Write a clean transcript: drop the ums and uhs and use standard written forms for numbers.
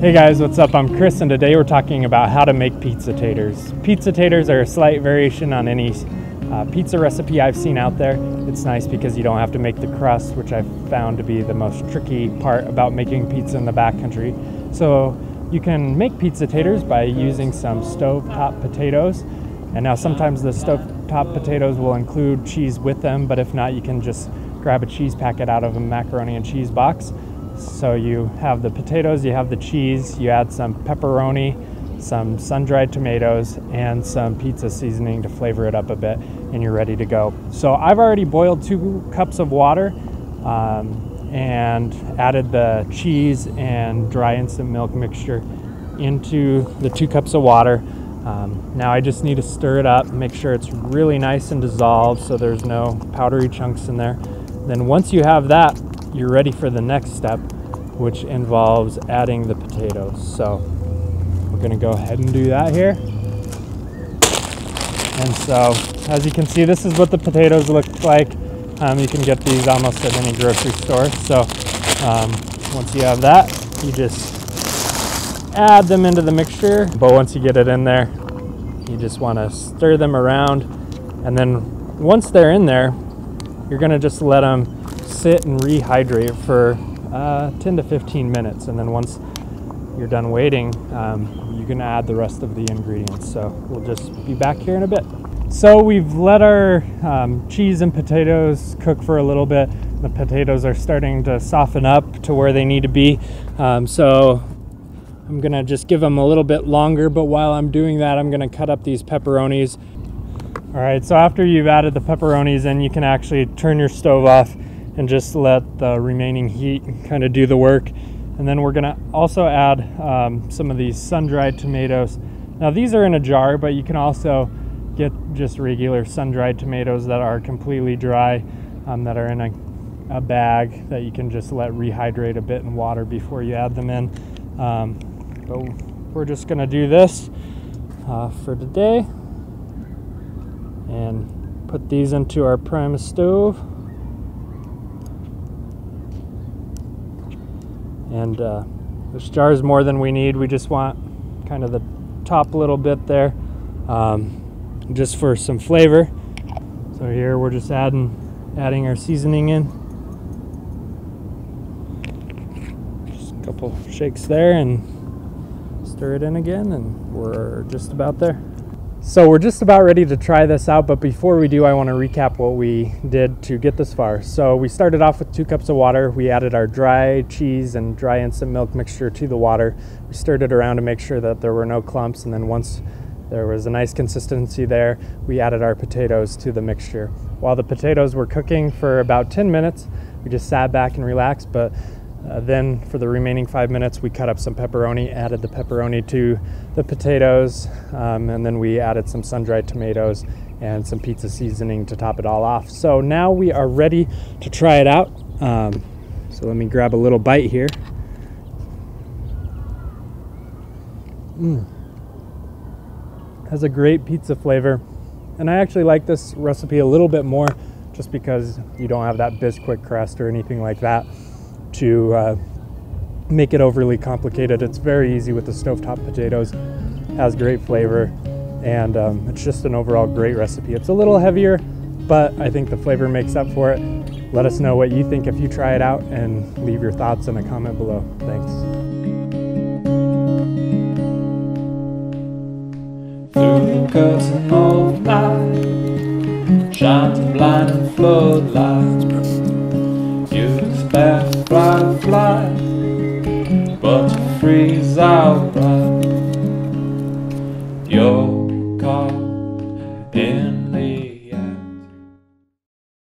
Hey guys, what's up? I'm Chris, and today we're talking about how to make pizza taters. Pizza taters are a slight variation on any pizza recipe I've seen out there. It's nice because you don't have to make the crust, which I've found to be the most tricky part about making pizza in the backcountry. So you can make pizza taters by using some stovetop potatoes. And now sometimes the stovetop potatoes will include cheese with them, but if not, you can just grab a cheese packet out of a macaroni and cheese box. So you have the potatoes, you have the cheese, you add some pepperoni, some sun-dried tomatoes, and some pizza seasoning to flavor it up a bit, and you're ready to go. So I've already boiled 2 cups of water and added the cheese and dry instant milk mixture into the 2 cups of water. Now I just need to stir it up, make sure it's really nice and dissolved so there's no powdery chunks in there. Then once you have that, you're ready for the next step, which involves adding the potatoes. So we're gonna go ahead and do that here. And so as you can see, this is what the potatoes look like. You can get these almost at any grocery store. So once you have that, you just add them into the mixture. But once you get it in there, you just wanna stir them around. And then once they're in there, you're gonna just let them sit and rehydrate for 10 to 15 minutes, and then once you're done waiting, you can add the rest of the ingredients. So we'll just be back here in a bit. So we've let our cheese and potatoes cook for a little bit. The potatoes are starting to soften up to where they need to be. So I'm gonna just give them a little bit longer, but while I'm doing that, I'm gonna cut up these pepperonis. All right, so after you've added the pepperonis in, you can actually turn your stove off and just let the remaining heat kind of do the work. And then we're gonna also add some of these sun-dried tomatoes. Now these are in a jar, but you can also get just regular sun-dried tomatoes that are completely dry, that are in a bag that you can just let rehydrate a bit in water before you add them in. But we're just gonna do this for today and put these into our Primus stove. And this jar is more than we need. We just want kind of the top little bit there, just for some flavor. So here we're just adding our seasoning in. Just a couple shakes there and stir it in again, and we're just about there. So we're just about ready to try this out, but before we do, I want to recap what we did to get this far. So we started off with 2 cups of water. We added our dry cheese and dry instant milk mixture to the water. We stirred it around to make sure that there were no clumps, and then once there was a nice consistency there, we added our potatoes to the mixture. While the potatoes were cooking for about 10 minutes, we just sat back and relaxed, but then for the remaining 5 minutes, we cut up some pepperoni, added the pepperoni to the potatoes, and then we added some sun-dried tomatoes and some pizza seasoning to top it all off. So now we are ready to try it out. So let me grab a little bite here. Has a great pizza flavor. And I actually like this recipe a little bit more just because you don't have that Bisquick crust or anything like that to make it overly complicated. It's very easy with the stovetop potatoes, has great flavor, and it's just an overall great recipe. It's a little heavier, but I think the flavor makes up for it. Let us know what you think if you try it out, and leave your thoughts in a comment below. Thanks. Through the curtain of night shines a blinding floodlight. You expect fly, but you freeze out